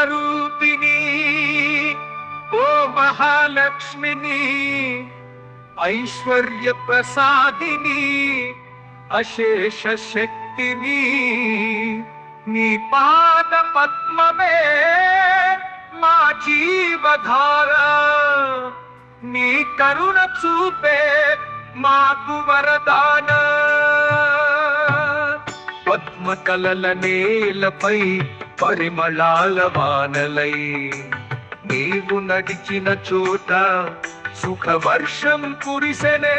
రూపిణి ఓ మహాలక్ష్మిని ఐశ్వర్య ప్రసాదిని అశేష శక్తిని నీ పాద పద్మమే మా జీవధార నీ కరుణ చూపే మాకు వరదాన పద్మకలల నేలపై పరిమళాల వానలై నీవు నడిచిన చోట సుఖవర్షం కురిసెనే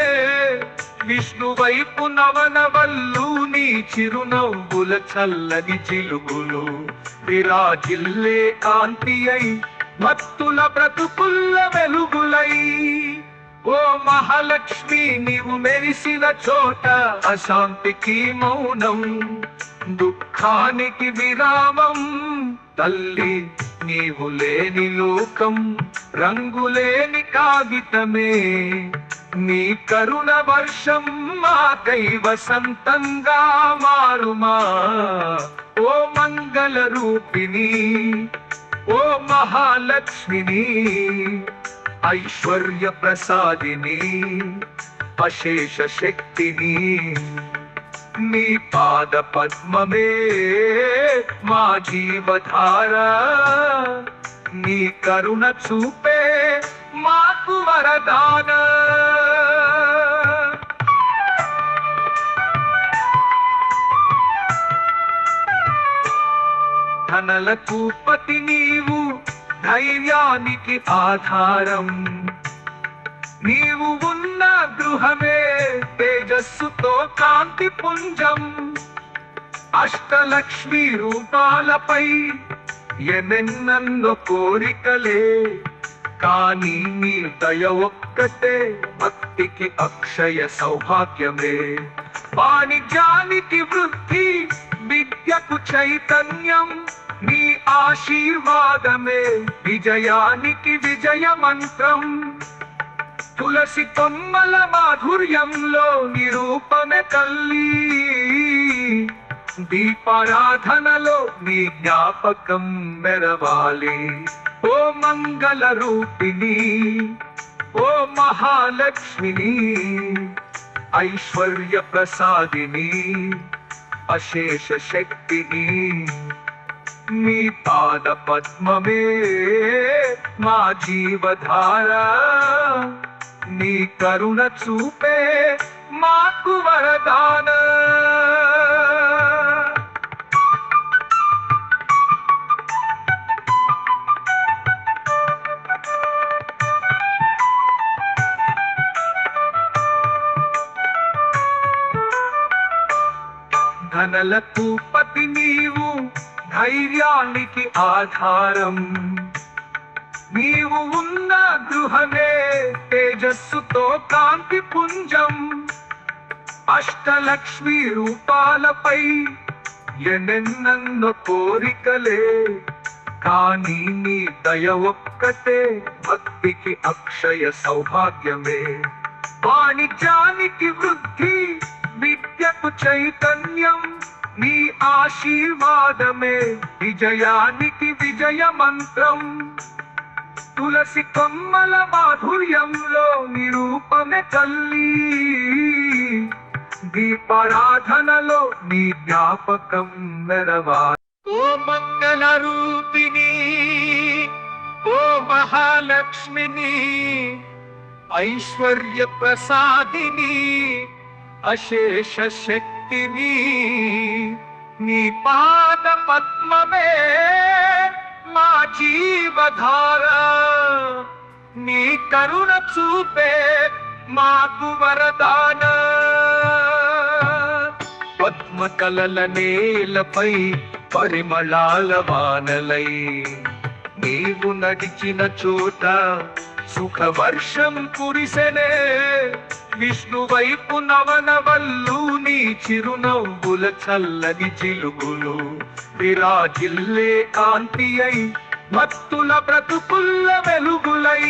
విష్ణు వైపు నవనవల్లు నీ చిరునవ్వుల చల్లని చిలుగులు విరాజిల్లే కాంతి అయి భక్తుల బ్రతుకుల్ల వెలుగులై ఓ మహాలక్ష్మి నీవు మెరిసిన చోట అశాంతికి మౌనం దుఃఖానికి విరామం తల్లి నీవు లేని లోకం రంగులేని కాగితమే నీ కరుణ వర్షం మాకై వసంతంగా మారుమా ఓ మంగళ రూపిణి ఓ మహాలక్ష్మిని ఐశ్వర్య ప్రసాదిని అశేష శక్తిని నీ పాద పద్మమే మా జీవధార నీ కరుణ చూపే మాకు వరదాన ధనలకు పతి నీవు ధైర్యానికి ఆధారం నీవు ఉన్న గృహమే తేజస్సుతో కాంతి పుంజం అష్టలక్ష్మి రూపాలపై ఎన్నెన్నో కోరికలే కానీ నీ దయ ఒక్కటే భక్తికి అక్షయ సౌభాగ్యమే వాణిజ్యానికి వృద్ధి విద్యకు చైతన్యం నీ ఆశీర్వాదమే విజయానికి విజయ మంత్రం తులసి కొమ్మల మాధుర్యంలో నిరూపమే తల్లి దీపారాధనలో నీ జ్ఞాపకం మెరవాలి ఓ మంగళ రూపిణి ఓ మహాలక్ష్మిని ఐశ్వర్య ప్రసాదిని అశేష శక్తిని నీ పాద పద్మమే మా జీవధార నీ కరుణ చూపే మాకు వరదాన ధనలకు పతి నీవు ధైర్యానికి ఆధారం నీవు ఉన్న గృహమే తేజస్సుతో కాంతి పుంజం అష్టలక్ష్మి రూపాలపై ఎన్నెన్నో కోరికలే కానీ నీ దయ ఒక్కటే భక్తికి అక్షయ సౌభాగ్యమే వాణిజ్యానికి వృద్ధి విద్యకు చైతన్యం నీ ఆశీర్వాదమే విజయానికి విజయ మంత్రం తులసి కొమ్మల మాధుర్యంలో నిరూపమే తల్లి దీపారాధనలో నీ జ్ఞాపకం మెరవాలి ఓ మంగళ రూపిణి ఓ మహాలక్ష్మిని ఐశ్వర్య ప్రసాదిని అశేష శక్తిని నీ పాద పద్మమే మా జీవధార నీ కరుణ చూపే మాకు వరదాన పద్మకలల నేలపై పరిమళాల వానలై నీవు నడిచిన చోట సుఖవర్షం కురిసెనే విష్ణు వైపు నవనవల్లు నీ చిరునవ్వుల చల్లని చిలుగులు విరాజిల్లే కాంతి అయి భక్తుల బ్రతుకుల్ల వెలుగులై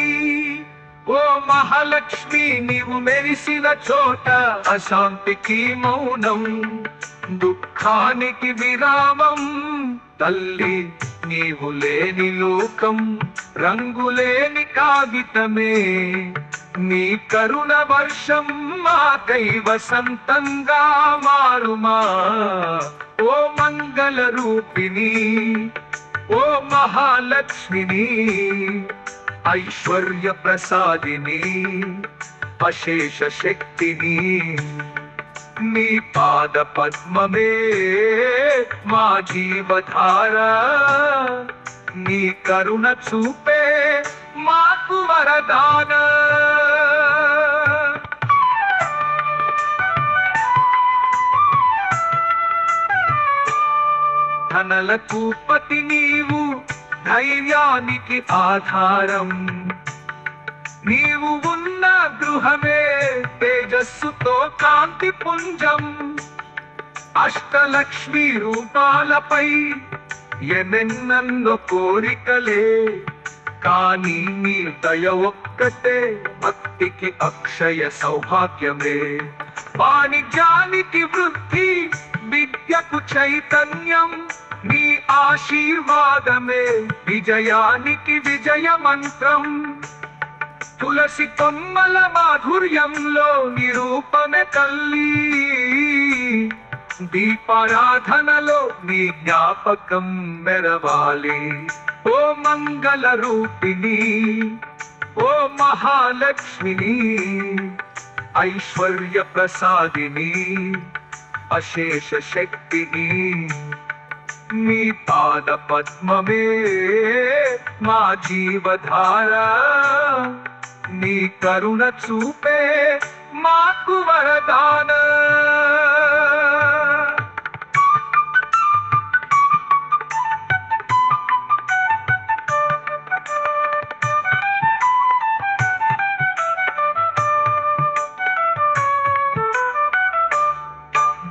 ఓ మహాలక్ష్మి నీవు మెరిసిన చోట అశాంతికి మౌనం దుఃఖానికి విరామం తల్లి నీవు లేని లోకం రంగులేని కాగితమే, నీ కరుణ వర్షం మాకై వసంతంగా మారుమా. ఓ మంగళ రూపిణి, ఓ మహాలక్ష్మిని, ఐశ్వర్య ప్రసాదిని, అశేష శక్తిని, నీ పాద పద్మమే మా జీవధార, నీ కరుణ చూపే మాకు వరదాన. ధనలకు పతి నీవు, ధైర్యానికి ఆధారం, నీవు ఉన్న గృహమే తేజస్సుతో కాంతి పుంజం. అష్టలక్ష్మి రూపాలపై ఎన్నెన్నో కోరికలే, కానీ నీ దయ ఒక్కటే భక్తికి అక్షయ సౌభాగ్యమే. వాణిజ్యానికి వృద్ధి, విద్యకు చైతన్యం, నీ ఆశీర్వాదమే విజయానికి విజయ మంత్రం. తులసి కొమ్మల మాధుర్యంలో నిరూపమే తల్లి, దీపారాధనలో నీ జ్ఞాపకం మెరవాలి. ఓ మంగళ రూపిణి, ఓ మహాలక్ష్మిని, ఐశ్వర్య ప్రసాదిని, అశేష శక్తిని, నీ పాద పద్మమే మా జీవధార, నీ కరుణ చూపే మాకు వరదాన.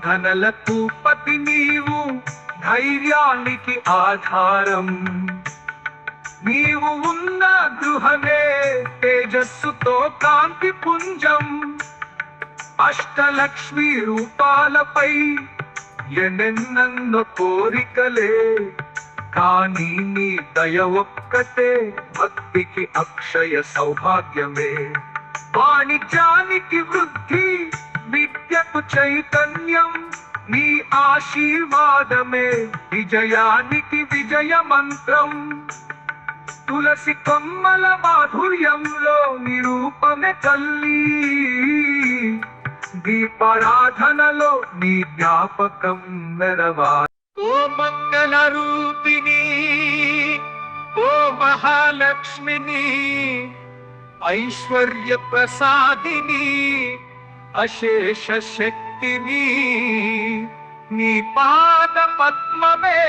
ధనలకు పతి నీవు, ధైర్యానికి ఆధారం, నీవు ఉన్న గృహమే తేజస్సుతో కాంతి పుంజం. అష్టలక్ష్మి రూపాలపై ఎన్నెన్నో కోరికలే, కానీ నీ దయ ఒక్కటే భక్తికి అక్షయ సౌభాగ్యమే. వాణిజ్యానికి వృద్ధి, విద్యకు చైతన్యం, నీ ఆశీర్వాదమే విజయానికి విజయ మంత్రం. తులసి కొమ్మల మాధుర్యంలో నిరూపమే తల్లి, దీపారాధనలో నీ జ్ఞాపకం మెరవాలి. ఓ మంగళ రూపిణి, ఓ మహాలక్ష్మిని, ఐశ్వర్య ప్రసాదిని, అశేష శక్తిని, నీ పాద పద్మమే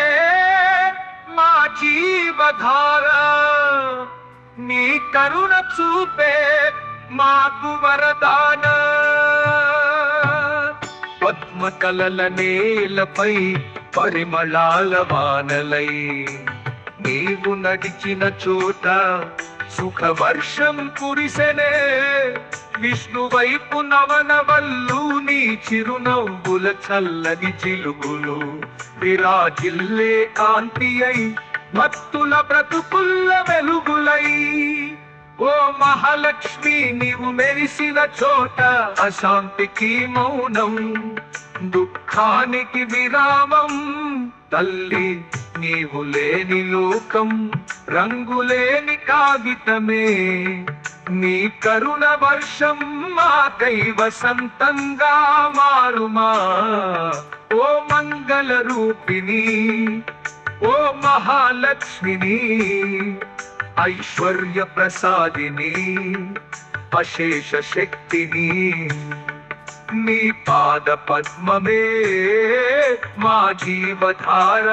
మా జీవధార, నీ కరుణ చూపే మాకు వరదాన. పద్మకలల నేలపై పరిమళాల వానలై, నీవు నడిచిన చోట సుఖవర్షం కురిసెనే. విష్ణు వైపు నవనవల్లు, నీ చిరునవ్వుల చల్లని చిలుగులు విరాజిల్లే కాంతి అయి, భక్తుల బ్రతుకుల్ల వెలుగులై. ఓ మహాలక్ష్మి, నీవు మెరిసిన చోట అశాంతికి మౌనం, దుఃఖానికి విరామం. తల్లి, నీవు లేని లోకం రంగులేని కాగితమే, నీ కరుణ వర్షం మాకై వసంతంగా మారుమా. ఓ మంగళ రూపిణి, ఓ మహాలక్ష్మిని, ఐశ్వర్య ప్రసాదిని, అశేష శక్తిని, నీ పాద పద్మమే మా జీవధార,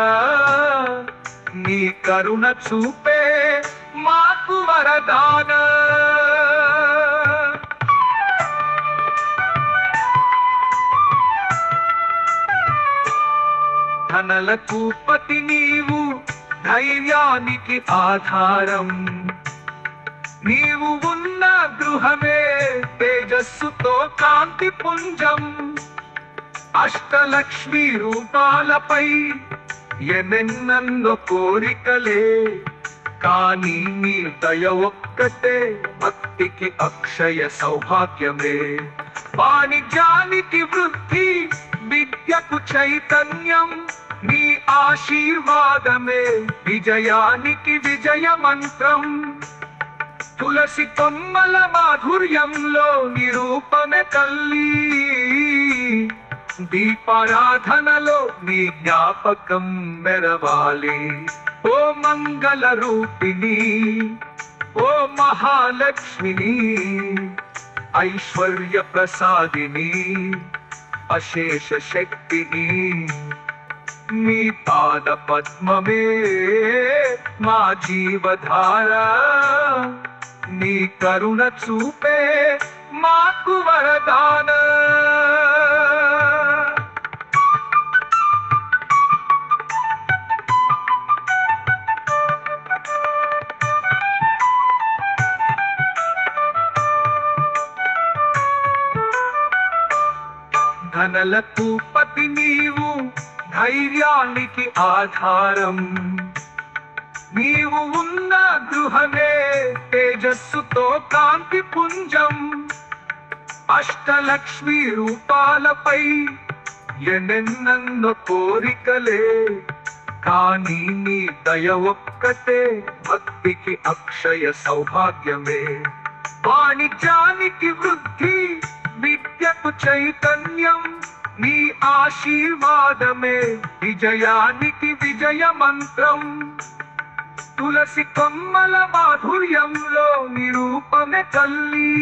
నీ కరుణ చూపే మాకు వరదాన. ధనలకు పతి నీవు, ధైర్యానికి ఆధారం, నీవు ఉన్న గృహమే తేజస్సుతో కాంతి పుంజం. అష్టలక్ష్మి రూపాలపై ఎన్నెన్నో కోరికలే కానీ నీ దయ ఒక్కటే భక్తికి అక్షయ సౌభాగ్యమే. వాణిజ్యానికి వృద్ధి, విద్యకు చైతన్యం, నీ ఆశీర్వాదమే విజయానికి విజయ మంత్రం. తులసి కొమ్మల మాధుర్యంలో నిరూపమే తల్లి, దీపారాధనలో నీ జ్ఞాపకం మెరవాలి. ఓ మంగళ రూపిణి, ఓ మహాలక్ష్మిని, ఐశ్వర్య ప్రసాదిని, అశేష శక్తిని, నీ పాద పద్మమే మా జీవధార. నీ కరుణ చూపే మాకు వరదాన. ధనలకు పతి నీవు, ధైర్యానికి ఆధారం. నీవు ఉన్న గృహమే తేజస్సుతో కాంతి పుంజం. అష్టలక్ష్మి రూపాలపై ఎన్నెన్నో కోరికలే కానీ నీ దయ ఒక్కటే భక్తికి అక్షయ సౌభాగ్యమే. వాణిజ్యానికి వృద్ధి, విద్యకు చైతన్యం, నీ ఆశీర్వాదమే విజయానికి విజయ మంత్రం. తులసి కొమ్మల మాధుర్యంలో నిరూపమే తల్లి,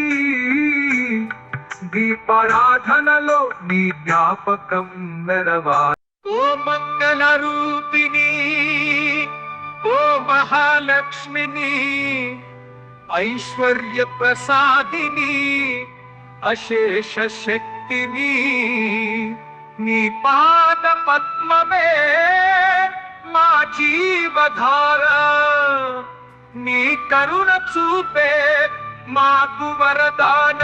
దీపారాధనలో నీ జ్ఞాపకం మెరవాలి. ఓ మంగళ రూపిణి, ఓ మహాలక్ష్మిని, ఐశ్వర్య ప్రసాదిని, అశేష శక్తిని, నీ పాద పద్మమే మా జీవధార. నీ కరుణ చూపే మాకు వరదాన.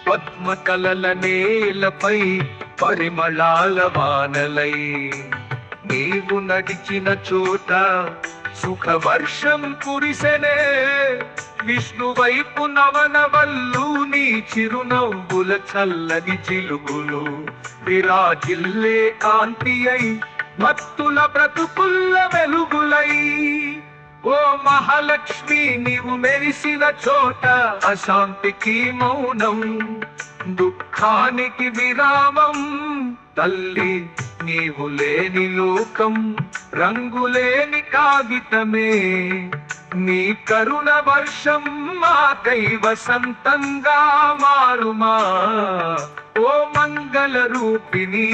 పద్మకలల నేలపై పరిమళాల వానలై నీవు నడిచిన చోట సుఖవర్షం కురిసెనే. విష్ణు వైపు నవనవల్లు నీ చిరునవ్వుల చల్లని చిలుగులు విరాజిల్లే కాంతి అయి భక్తుల బ్రతుకుల్ల వెలుగులై. ఓ మహాలక్ష్మి నీవు మెరిసిన చోట అశాంతికి మౌనం, దుఃఖానికి విరామం. తల్లి నీవు లేని లోకం రంగులేని కాగితమే. నీ కరుణ వర్షం మాకై వసంతంగా మారుమా. ఓ మంగళ రూపిణి,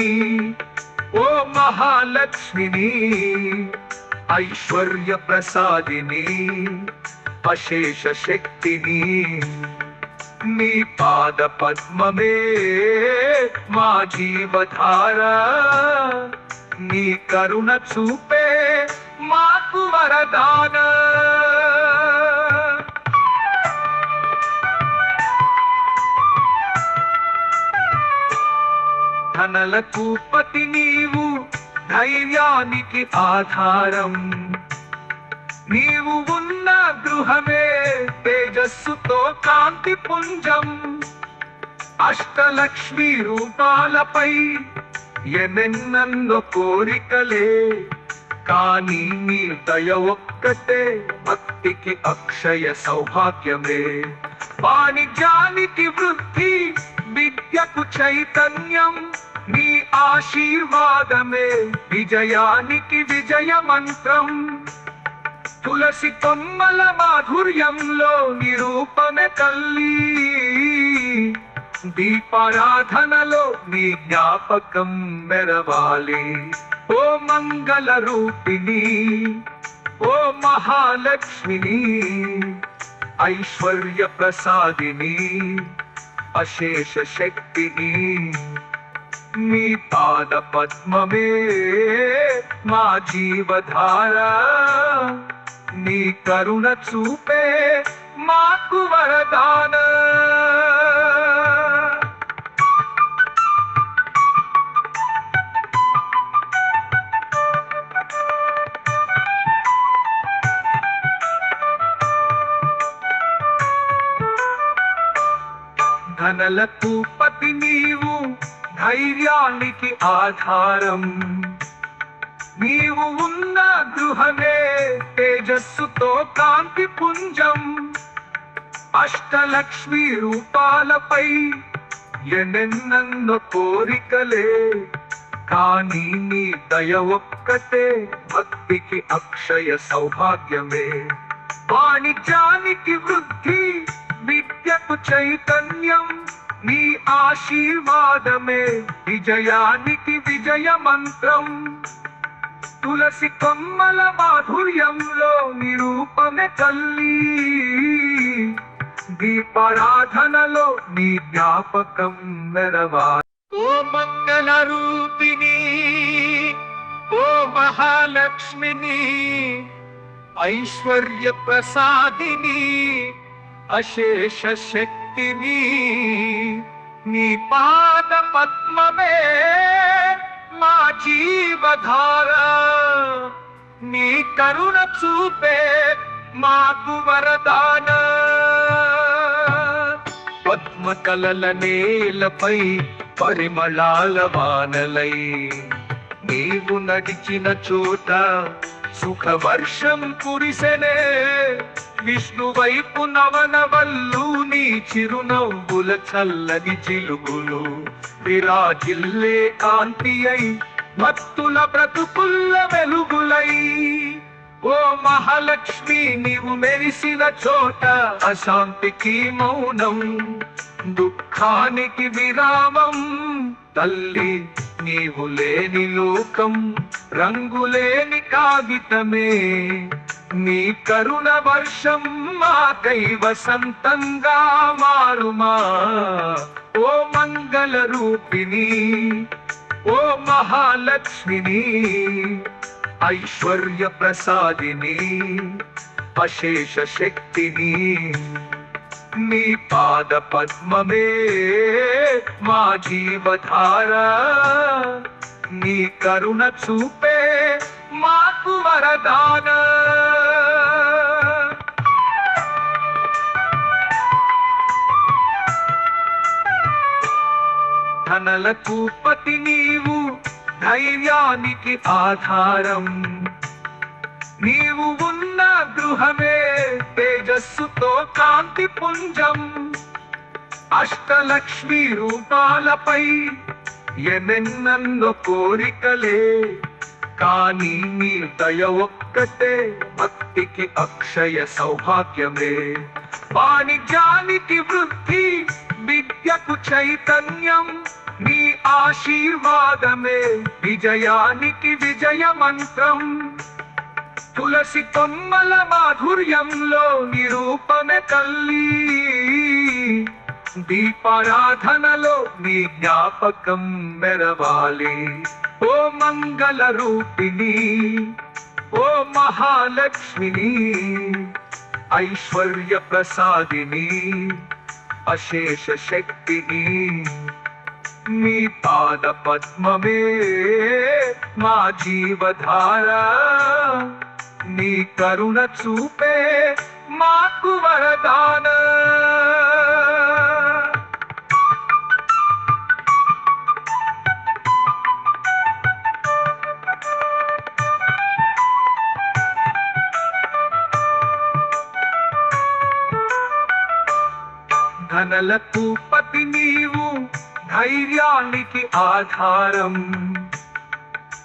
ఓ మహాలక్ష్మిని, ఐశ్వర్య ప్రసాదిని, అశేష శక్తిని, నీ పాద పద్మమే మా జీవధార. నీ కరుణ చూపే మాకు వరదాన. ధనలకు పతి నీవు, ధైర్యానికి ఆధారం. నీవు ఉన్న గృహమే తేజస్సుతో కాంతి పుంజం. అష్టలక్ష్మి రూపాలపై ఎన్నెన్నో కోరికలే కానీ నీ దయ ఒక్కటే భక్తికి అక్షయ సౌభాగ్యమే. వాణిజ్యానికి వృద్ధి, విద్యకు చైతన్యం, నీ ఆశీర్వాదమే విజయానికి విజయ మంత్రం. తులసి కొమ్మల మాధుర్యంలో నిరూపమే తల్లి, దీపారాధనలో నీ జ్ఞాపకం మెరవాలి. ఓ మంగళ రూపిణి, ఓ మహాలక్ష్మిని, ఐశ్వర్య ప్రసాదిని, అశేష శక్తిని, నీ పాద పద్మమే మా జీవధార. నీ కరుణ చూపే మాకు వరదాన. ధనలకు పతి నీవు, ధైర్యానికి ఆధారం. నీవు ఉన్న గృహమే తేజస్సుతో కాంతి పుంజం. అష్టలక్ష్మి రూపాలపై ఎన్నెన్నో కోరికలే, కానీ నీ దయ ఒక్కటే భక్తికి అక్షయ సౌభాగ్యమే. వాణిజ్యానికి వృద్ధి, విద్యకు చైతన్యం, నీ ఆశీర్వాదమే విజయానికి విజయ మంత్రం. తులసి కొమ్మల మాధుర్యంలో నిరూపమే తల్లి, దీపారాధనలో నీ జ్ఞాపకం మెరవాలి. ఓ మంగళ రూపిణి, ఓ మహాలక్ష్మిని, ఐశ్వర్య ప్రసాదిని, అశేష శక్తిని, నీ పాద పద్మమే మా జీవధార. నీ కరుణ చూపే మాకు వరదాన. పద్మకలల నేలపై పరిమళాల వానలై, నీవు నడిచిన చోట సుఖవర్షం కురిసెనే. విష్ణు వైపు నవనవల్లు, నీ చిరునవ్వుల చల్లని చిలుగులు విరాజిల్లే కాంతి అయి, భక్తుల బ్రతుకుల్ల వెలుగులై. ఓ మహాలక్ష్మి, నీవు మెరిసిన చోట అశాంతికి మౌనం, దుఃఖానికి విరామం. తల్లి, నీవు లేని లోకం రంగులేని కాగితమే. నీ కరుణ వర్షం మాకై వసంతంగా మారుమా. ఓ మంగళ రూపిణి, ఓ మహాలక్ష్మిని, ఐశ్వర్య ప్రసాదిని, అశేష శక్తిని, నీ పాద పద్మమే మా జీవధార. నీ కరుణ చూపే మాకు వరదాన. ధనలకు పతి నీవు, ధైర్యానికి ఆధారం. నీవు ఉన్న గృహమే తేజస్సుతో కాంతి పుంజం. అష్టలక్ష్మి రూపాలపై ఎన్నెన్నో కోరికలే, కానీ నీ దయ ఒక్కటే భక్తికి అక్షయ సౌభాగ్యమే. వాణిజ్యానికి వృద్ధి, విద్యకు చైతన్యం, నీ ఆశీర్వాదమే విజయానికి విజయ మంత్రం. తులసి కొమ్మల మాధుర్యంలో నిరూపమే తల్లి, దీపారాధనలో నీ జ్ఞాపకం మెరవాలి. ఓ మంగళ రూపిణి, ఓ మహాలక్ష్మిని, ఐశ్వర్య ప్రసాదిని, అశేష శక్తిని, నీ పాద పద్మమే మా జీవధార. నీ కరుణ చూపే మాకు వరదాన. ధనలకు పతి నీవు, ధైర్యానికి ఆధారం.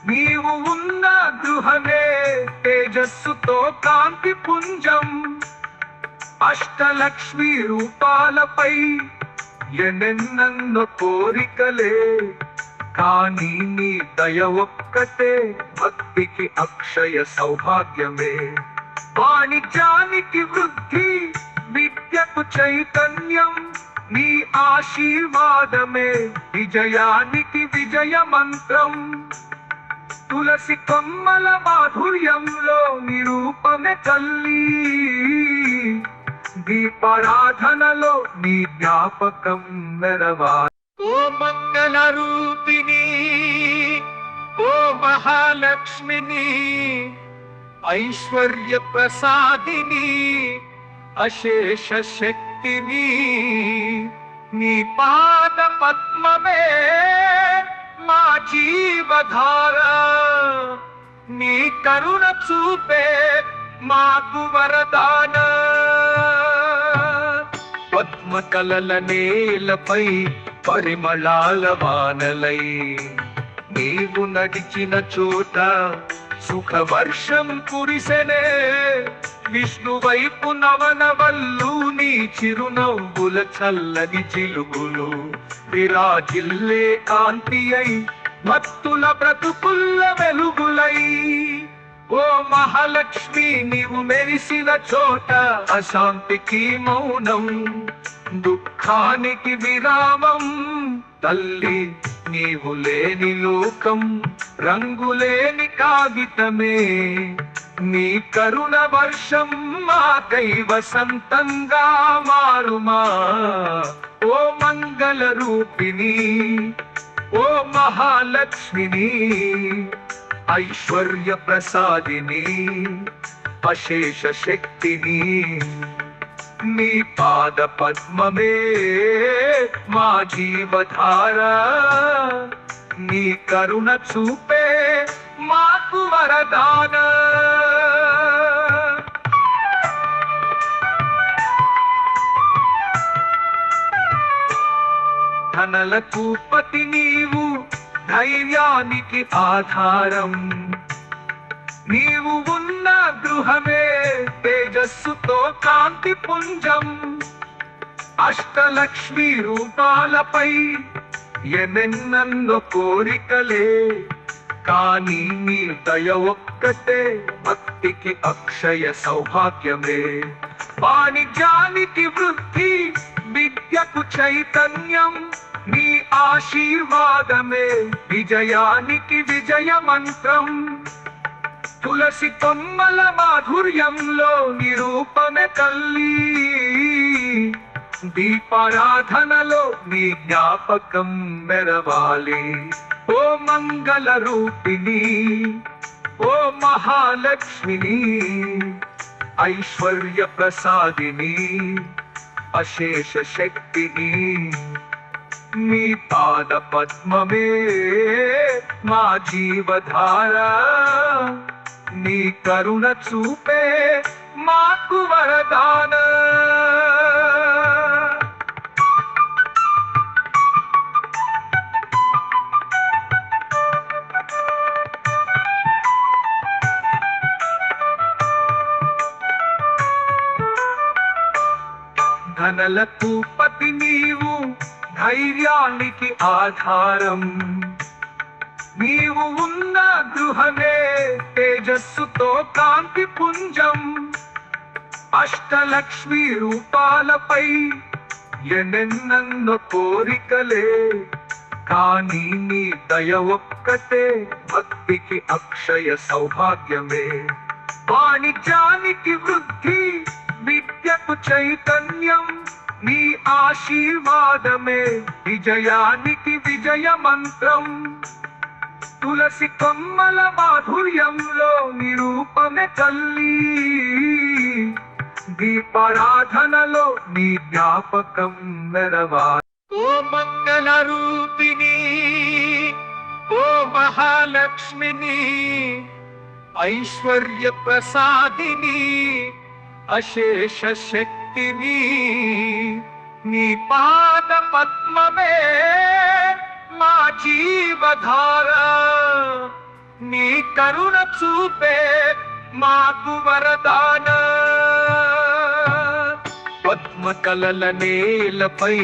నీవు ఉన్న గృహమే తేజస్సుతో కాంతి పుంజం. అష్టలక్ష్మి రూపాలపై ఎన్నెన్నో కోరికలే, కానీ నీ దయ ఒక్కటే భక్తికి అక్షయ సౌభాగ్యమే. వాణిజ్యానికి వృద్ధి, విద్యకు చైతన్యం, నీ ఆశీర్వాదమే విజయానికి విజయ మంత్రం. తులసి కొమ్మల మాధుర్యంలో నిరూపమే తల్లి, దీపారాధనలో నీ జ్ఞాపకం మెరవాలి. ఓ మంగళ రూపిణి, ఓ మహాలక్ష్మిని, ఐశ్వర్య ప్రసాదిని, అశేష శక్తిని, నీ పాద పద్మమే మా జీవధార, నీ కరుణ చూపే మాకు వరదాన. పద్మకలల నేలపై పరిమళాల వానలై, నీవు నడిచిన చోట సుఖవర్షం కురిసెనే. విష్ణు వైపు నవనవల్లు నీ చిరునవ్వుల చల్లని చిలుగులు విరాజిల్లే కాంతి అయి భక్తుల బ్రతుకుల్ల వెలుగులై. ఓ మహాలక్ష్మి నీవు మెరిసిన చోట అశాంతికి మౌనం, దుఃఖానికి విరామం. తల్లి నీవు లేని లోకం రంగులేని కాగితమే, నీ కరుణ వర్షం మాకై వసంతంగా మారుమా. ఓ మంగళ రూపిణి, ఓ మహాలక్ష్మిని, ఐశ్వర్య ప్రసాదిని, అశేష శక్తిని. నీ పాద పద్మమే మా జీవధార, నీ కరుణ చూపే మాకు వరదాన. ధనలకు పతి నీవు, ధైర్యానికి ఆధారం. నీవు ఉన్న గృహమే తేజస్సుతో కాంతి పుంజం. అష్టలక్ష్మి రూపాలపై ఎన్నెన్నో కోరికలే, కానీ నీ దయ ఒక్కటే భక్తికి అక్షయ సౌభాగ్యమే. వాణిజ్యానికి వృద్ధి, విద్యకు చైతన్యం, నీ ఆశీర్వాదమే విజయానికి విజయ మంత్రం. తులసి కొమ్మల మాధుర్యంలో నిరూపమే తల్లి, దీపారాధనలో నీ జ్ఞాపకం మెరవాలి. ఓ మంగళ రూపిణి, ఓ మహాలక్ష్మిని, ఐశ్వర్య ప్రసాదిని, అశేష శక్తిని. నీ పాద పద్మమే మా జీవధార, నీ కరుణ చూపే మాకు వరదాన. ధనలకు పతి నీవు, ధైర్యానికి ఆధారం. నీవు ఉన్న గృహమే తేజస్సుతో కాంతి పుంజం. అష్టలక్ష్మి రూపాలపై ఎన్నెన్నో కోరికలే, కానీ నీ దయ ఒక్కటే భక్తికి అక్షయ సౌభాగ్యమే. వాణిజ్యానికి వృద్ధి, విద్యకు చైతన్యం, నీ ఆశీర్వాదమే విజయానికి విజయ మంత్రం. తులసి కొమ్మల మాధుర్యంలో నిరూపమే తల్లి, దీపారాధనలో నీ జ్ఞాపకం మెరవాలి. ఓ మంగళ రూపిణి, ఓ మహాలక్ష్మిని, ఐశ్వర్య ప్రసాదిని, అశేష శక్తిని. నీ పాద పద్మమే మా జీవధార, నీ కరుణ చూపే మాకు వరదాన. పద్మకలల నేలపై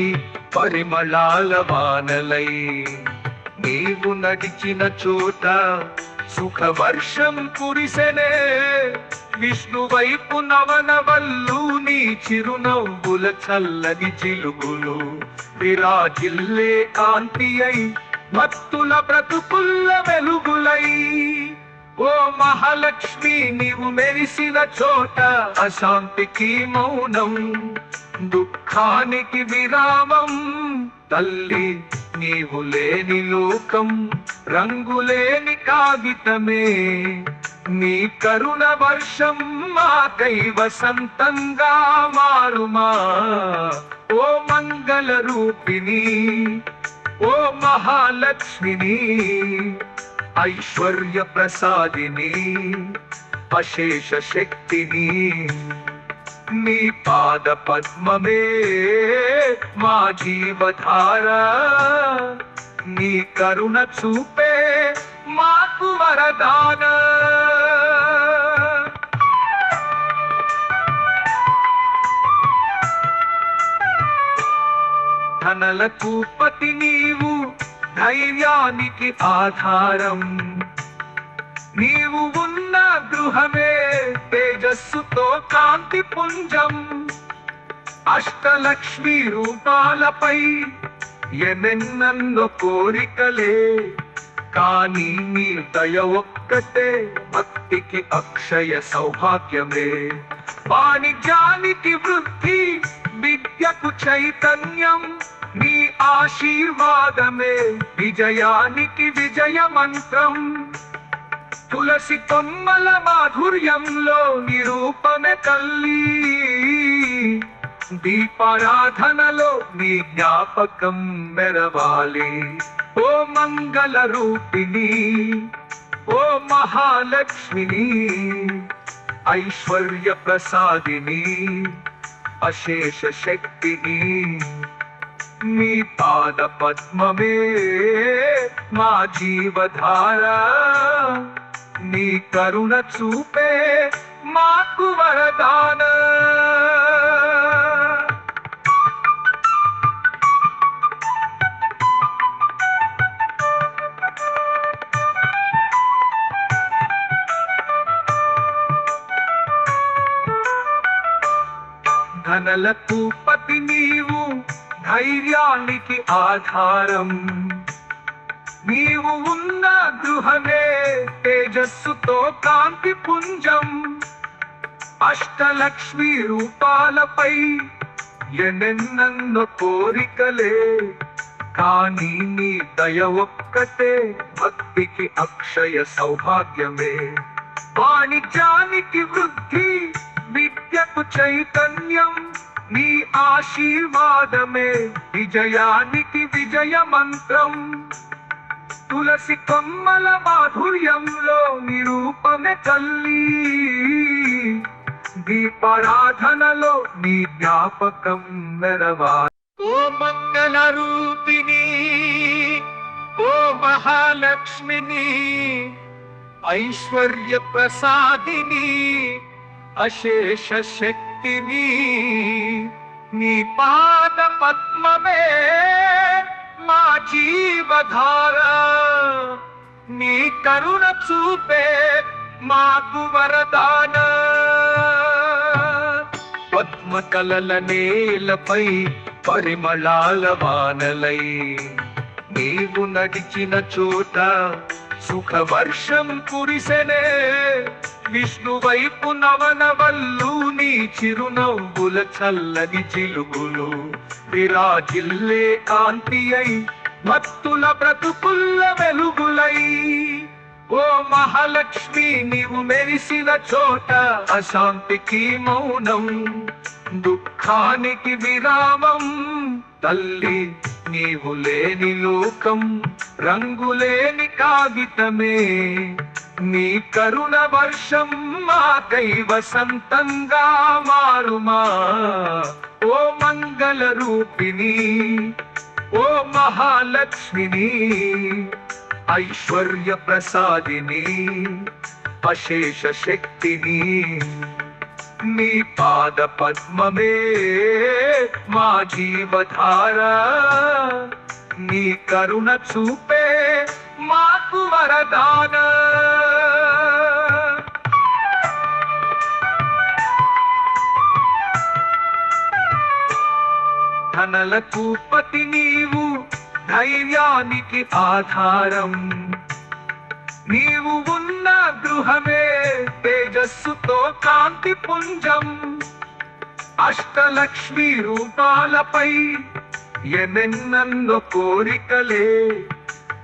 పరిమళాల వానలై, నీవు నడిచిన చోట సుఖవర్షం కురిసెనే. విష్ణు వైపు నవనవల్లు నీ చిరునవ్వుల చల్లని చిలుగులు విరాజిల్లే కాంతి అయి భక్తుల బ్రతుకుల్ల వెలుగులై. ఓ మహాలక్ష్మి నీవు మెరిసిన చోట అశాంతికి మౌనం, దుఃఖానికి విరామం. తల్లి నీవు లేని లోకం రంగులేని కాగితమే, నీ కరుణ వర్షం మాకై వసంతంగా మారుమా. ఓ ఓ మంగళ రూపిణి ఓ మహాలక్ష్మిని ఐశ్వర్య ప్రసాదిని అశేష శక్తిని నీ పాద పద్మమే మా జీవధార నీ కరుణ చూపే మాకు వరదాన ధనలకు పతి నీవు ధైర్యానికి ఆధారం నీవు ఉన్న గృహమే తేజస్సుతో కాంతి పుంజం అష్టలక్ష్మి రూపాలపై ఎన్నెన్నో కోరికలే కానీ నీ దయ ఒక్కటే భక్తికి అక్షయ సౌభాగ్యమే వాణిజ్యానికి వృద్ధి విద్యకు చైతన్యం నీ ఆశీర్వాదమే విజయానికి విజయ మంత్రం తులసి కొమ్మల మాధుర్యంలో నిరూపమే తల్లి దీపారాధనలో నీ జ్ఞాపకం మెరవాలి ఓ మంగళ రూపిణి ఓ మహాలక్ష్మిని ఐశ్వర్య ప్రసాదిని అశేష శక్తిని నీ పాద పద్మమే మా జీవధార నీ కరుణ చూపే మాకు వరదాన ధనలకు పతి నీవు ధైర్యానికి ఆధారం నీవు ఉన్న గృహమే తేజస్సుతో కాంతి పుంజం అష్టలక్ష్మి రూపాలపై ఎన్నెన్నో కోరికలే కానీ నీ దయ ఒక్కటే భక్తికి అక్షయ సౌభాగ్యమే వాణిజ్యానికి వృద్ధి విద్యకు చైతన్యం నీ ఆశీర్వాదమే విజయానికి విజయ మంత్రం తులసి కొమ్మల మాధుర్యంలో నిరూపమే తల్లి దీపారాధనలో నీ జ్ఞాపకం మెరవాలి ఓ మంగళ రూపిణి ఓ మహాలక్ష్మిని ఐశ్వర్య ప్రసాదిని అశేష శక్తిని నీ పాద పద్మమే మా జీవధార నీ కరుణ చూపే మాకు వరదాన పద్మకలల నేలపై పరిమళాల వానలై నీవు నడిచిన చోట సుఖ వర్షం కురిసెనే విష్ణు వైపు నవనవల్లు నీ చిరునవ్వుల చల్లని చిలుగులు విరాజిల్లే కాంతి అయి భక్తుల బ్రతుకుల్ల వెలుగులై ఓ మహాలక్ష్మి నీవు మెరిసిన చోట అశాంతికి మౌనం దుఃఖానికి విరామం తల్లి నీవు లేని లోకం రంగులేని కాగితమే నీ కరుణ వర్షం మాకై వసంతంగా మారుమా ఓ మంగళ రూపిణి ఓ మహాలక్ష్మిని ఐశ్వర్య ప్రసాదిని అశేష శక్తిని నీ పాద పద్మమే మా జీవధార నీ కరుణ చూపే మాకు వరదాన ధనలకు పతి నీవు ధైర్యానికి ఆధారం నీవు ఉన్న గృహమే తేజస్సుతో కాంతి పుంజం అష్టలక్ష్మి రూపాలపై ఎన్నెన్నో కోరికలే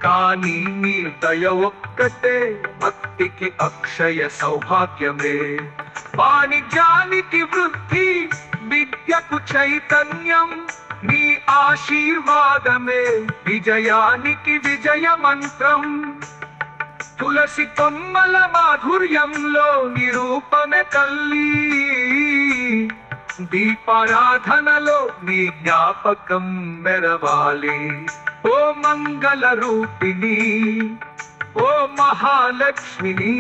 కానీ నీ దయ ఒక్కటే భక్తికి అక్షయ సౌభాగ్యమే వాణిజ్యానికి వృద్ధి విద్యకు చైతన్యం నీ ఆశీర్వాదమే విజయానికి విజయ మంత్రం తులసి కొమ్మల మాధుర్యంలో నిరూపమే తల్లి దీపారాధనలో నీ జ్ఞాపకం మెరవాలి ఓ మంగళ రూపిణి ఓ మహాలక్ష్మిని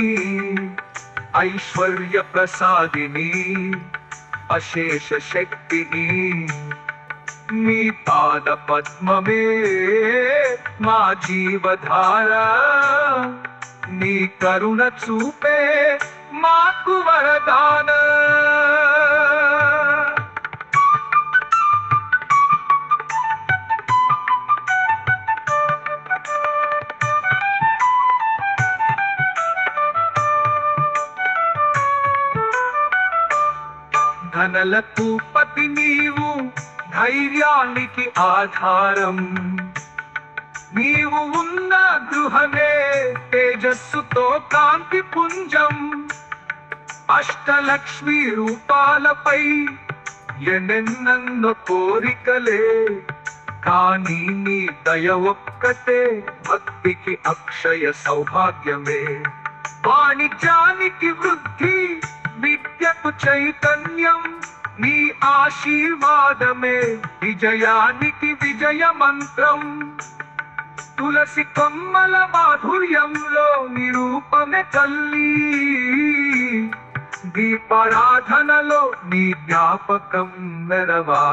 ఐశ్వర్య ప్రసాదిని అశేష శక్తిని నీ పాద పద్మమే మా జీవధార నీ కరుణ చూపే మాకు వరదాన ధనలకు పతి నీవు ధైర్యానికి ఆధారం నీవు ఉన్న గృహమే తేజస్సుతో కాంతి పుంజం అష్టలక్ష్మి రూపాలపై ఎన్నెన్నో కోరికలే కానీ నీ దయ ఒక్కటే భక్తికి అక్షయ సౌభాగ్యమే వాణిజ్యానికి వృద్ధి విద్యకు చైతన్యం నీ ఆశీర్వాదమే విజయానికి విజయ మంత్రం తులసి కొమ్మల మాధుర్యంలో నిరూపమే తల్లి దీపారాధనలో నీ జ్ఞాపకం మెరవాలి